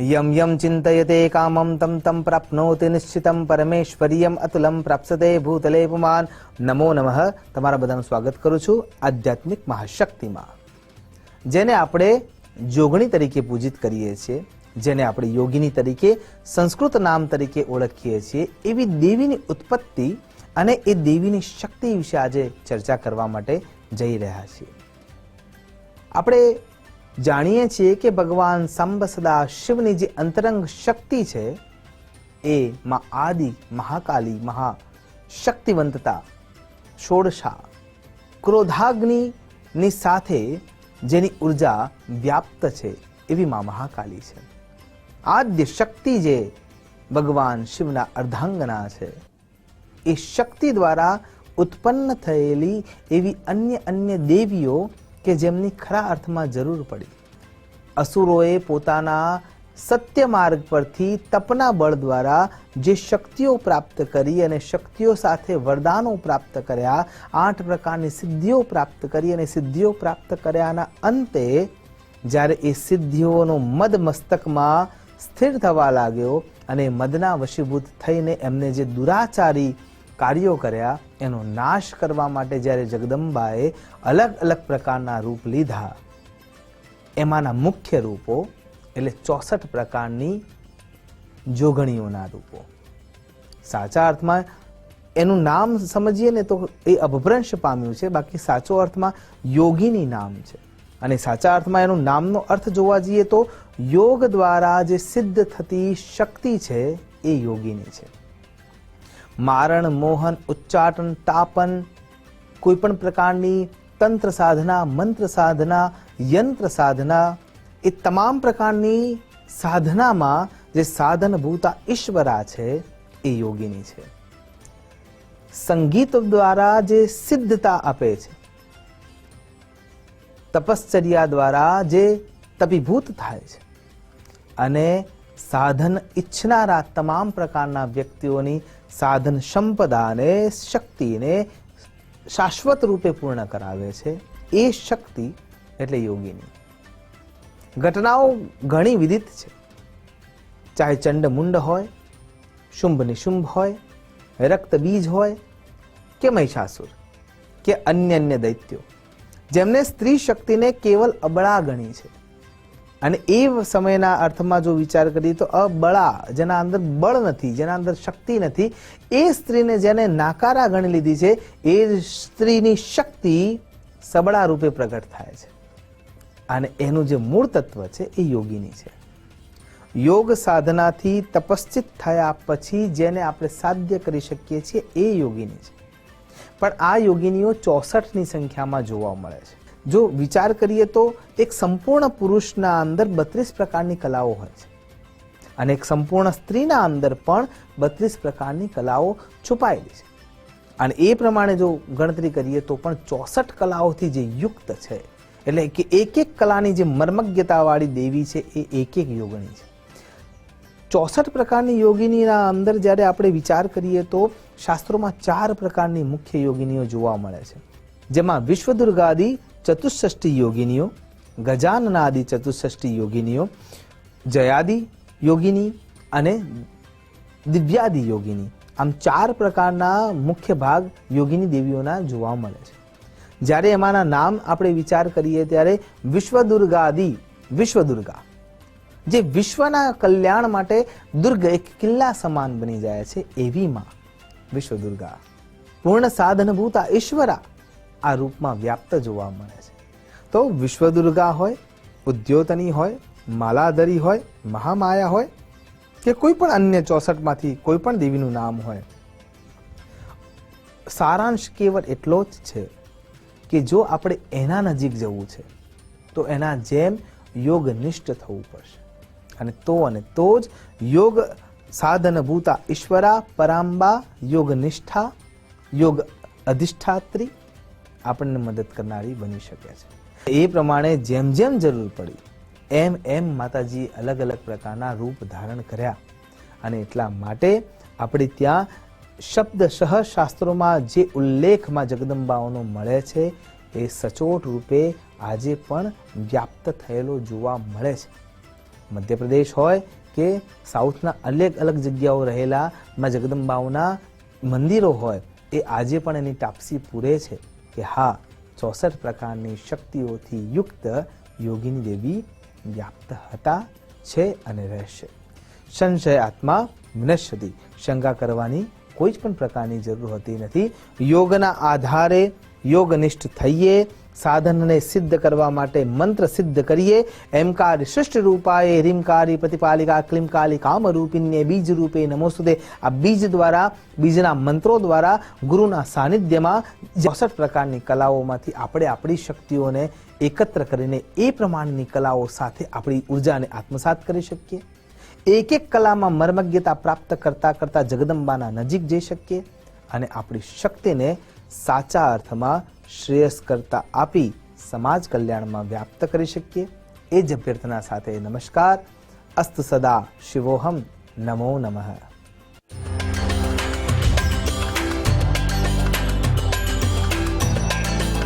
यम यम चिंतयते कामम तम तम प्राप्नोति निश्चितम परमेश्वरियम अतुलम प्राप्स्यते भूतले पुमान। नमो नमः। તમારા બધાનું સ્વાગત કરું છું આધ્યાત્મિક મહાશક્તિમાં, જેને આપણે જોગણી તરીકે પૂજિત કરીએ છીએ, જેને આપણે યોગિની તરીકે સંસ્કૃત નામ તરીકે ઓળખીએ છીએ, એવી દેવીની ઉત્પત્તિ અને એ દેવીની શક્તિ વિશે આજે ચર્ચા કરવા માટે જઈ રહ્યા છીએ। આપણે જાણીએ છીએ કે ભગવાન સાંબ સદા શિવની જે અંતરંગ શક્તિ છે એ માં આદિ મહાકાલી મહાશક્તિવંતતા ષોડશા ક્રોધાગ્નિની સાથે જેની ઉર્જા વ્યાપ્ત છે એવી માં મહાકાલી છે। આદ્ય શક્તિ જે ભગવાન શિવના અર્ધાંગના છે, એ શક્તિ દ્વારા ઉત્પન્ન થયેલી એવી અન્ય દેવીઓ કે જેમની ખરા અર્થમાં જરૂર પડી। અસુરોએ પોતાના સત્ય માર્ગ પરથી તપના બળ દ્વારા જે શક્તિઓ પ્રાપ્ત કરી અને શક્તિઓ સાથે વરદાનો પ્રાપ્ત કર્યા, 8 પ્રકારની સિદ્ધિઓ પ્રાપ્ત કરી અને સિદ્ધિઓ પ્રાપ્ત કર્યાના અંતે જ્યારે એ સિદ્ધિઓનો મદ મસ્તકમાં સ્થિર થવા લાગ્યો અને મદના વશીભૂત થઈને એમને જે દુરાચારી કાર્યો કર્યા એનો નાશ કરવા માટે જ્યારે જગદંબાએ અલગ અલગ પ્રકારના રૂપ લીધા, એમાંના મુખ્ય રૂપો એટલે 64 પ્રકારની જોગણીઓના રૂપો। સાચા અર્થમાં એનું નામ સમજીએ ને તો એ અપભ્રંશ પામ્યું છે, બાકી સાચો અર્થમાં યોગીની નામ છે। અને સાચા અર્થમાં એનું નામનો અર્થ જોવા જઈએ તો યોગ દ્વારા જે સિદ્ધ થતી શક્તિ છે એ યોગીની છે। મારણ, મોહન, ઉચ્ચાટન, તાપન, કોઈ પણ પ્રકારની તંત્ર સાધના, મંત્ર સાધના, યંત્ર સાધના, એ તમામ પ્રકારની સાધનામાં જે સાધનભૂતા ઈશ્વરા છે એ યોગીની છે। સંગીત દ્વારા જે સિદ્ધતા આપે છે, તપશ્ચર્યા દ્વારા જે તપીભૂત થાય છે, અને સાધન ઈચ્છનારા તમામ પ્રકારના વ્યક્તિઓની સાધન સંપદાને, શક્તિને શાશ્વત રૂપે પૂર્ણ કરાવે છે, એ શક્તિ એટલે યોગીની। ઘટનાઓ ઘણી વિદિત છે, ચાહે ચંડ મુંડ હોય, શુંભ નિશુંભ હોય, રક્ત બીજ હોય કે મહિષાસુર કે અન્ય દૈત્યો, જેમને સ્ત્રી શક્તિને કેવલ અબળા ગણી છે। અને એ સમયના અર્થમાં જો વિચાર કરીએ તો અબળા, જેના અંદર બળ નથી, જેના અંદર શક્તિ નથી, એ સ્ત્રીને જેને નાકારા ગણી લીધી છે, એ સ્ત્રીની શક્તિ સબળા રૂપે પ્રગટ થાય છે, અને એનું જે મૂળ તત્વ છે એ યોગીની છે। યોગ સાધનાથી તપશ્ચિત થયા પછી જેને આપણે સાધ્ય કરી શકીએ છીએ એ યોગીની છે। પણ આ યોગીનીઓ 64ની સંખ્યામાં જોવા મળે છે। જો વિચાર કરીએ તો એક સંપૂર્ણ પુરુષના અંદર 32 પ્રકારની કલાઓ હોય છે, અને એક સંપૂર્ણ સ્ત્રીના અંદર પણ 32 પ્રકારની કલાઓ છુપાયેલી છે। અને એ પ્રમાણે જો ગણતરી કરીએ તો પણ 64 કલાઓથી જે યુક્ત છે, એટલે કે એક કલાની જે મર્મજ્ઞતાવાળી દેવી છે એ એક યોગણી છે। 64 પ્રકારની યોગિનીના અંદર જ્યારે આપણે વિચાર કરીએ તો શાસ્ત્રોમાં 4 પ્રકારની મુખ્ય યોગિનીઓ જોવા મળે છે, જેમાં વિશ્વદુર્ગાદી ચતુષ્ષષ્ટી યોગિનીઓ, ગજાનનાદિ ચતુષ્ષષ્ટી યોગિનીઓ, જયાદિ યોગિની અને દિવ્યાદિ યોગિની, આમ 4 પ્રકારના મુખ્ય ભાગ યોગિની દેવીઓના જોવા મળે છે। જ્યારે એમાંના નામ આપણે વિચાર કરીએ ત્યારે વિશ્વદુર્ગાદિ, વિશ્વદુર્ગા જે વિશ્વના કલ્યાણ માટે દુર્ગ એક કિલ્લા સમાન બની જાય છે એવી માં વિશ્વદુર્ગા, પૂર્ણ સાધનભૂતા ઈશ્વરા આ રૂપમાં વ્યાપ્ત જોવા મળે છે। તો વિશ્વદુર્ગા હોય, ઉદ્યોતની હોય, માલાધરી હોય, મહામાયા હોય કે કોઈ પણ અન્ય 64માંથી કોઈ પણ દેવીનું નામ હોય, સારાંશ કેવળ એટલો જ છે કે જો આપણે એના નજીક જવું છે તો એના જેમ યોગનિષ્ઠ થવું પડશે, અને તો જ યોગ સાધનભૂતા ઈશ્વરા પરાંબા યોગનિષ્ઠા, યોગ અધિષ્ઠાત્રી આપણને મદદ કરનારી બની શકે છે। એ પ્રમાણે જેમ જેમ જરૂર પડી એમ માતાજી અલગ અલગ પ્રકારના રૂપ ધારણ કર્યા, અને એટલા માટે આપણે ત્યાં શબ્દશઃ શાસ્ત્રોમાં જે ઉલ્લેખમાં જગદંબાઓનો મળે છે એ સચોટ રૂપે આજે પણ વ્યાપ્ત થયેલો જોવા મળે છે। મધ્યપ્રદેશ હોય કે સાઉથના અલગ અલગ જગ્યાઓ રહેલા માં જગદંબાઓના મંદિરો હોય, એ આજે પણ એની તાપસી પૂરે છે કે હા, 64 પ્રકારની શક્તિઓથી યુક્ત યોગિની દેવી વ્યાપ્ત હતા, છે અને રહેશે. સંશય આત્મા વિનશ્યતિ, શંકા કરવાની કોઈ જ પણ પ્રકારની જરૂર હોતી નથી. યોગના આધારે યોગનિષ્ઠ થઈએ, સાધનને સિદ્ધ કરવા માટે મંત્ર સિદ્ધ કરીએ. એમકારી સૃષ્ટિ રૂપાએ રીમકારી પ્રતિપાલિકા ક્લિમકાલી કામરૂપિન્યે બીજ રૂપે નમોસ્તુતે. આ બીજ દ્વારા, બીજના મંત્રો દ્વારા ગુરુના સાનિધ્યમાં 64 પ્રકારની કલાઓમાંથી આપણે આપણી શક્તિઓને એકત્ર કરીને એ પ્રમાણની કલાઓ સાથે આપણી ઉર્જાને આત્મસાત કરી શકીએ. એક એક કલામાં મર્મજ્ઞતા પ્રાપ્ત કરતા કરતા જગદંબાના નજીક જઈ શકીએ અને આપણી શક્તિને સાચા અર્થમાં શ્રેયસ કરતા આપી સમાજ કલ્યાણમાં વ્યાપ્ત કરી શકીએ. એ જ અભ્યર્થના સાથે નમસ્કાર. અસ્તુ સદા શિવોહમ. નમો નમઃ.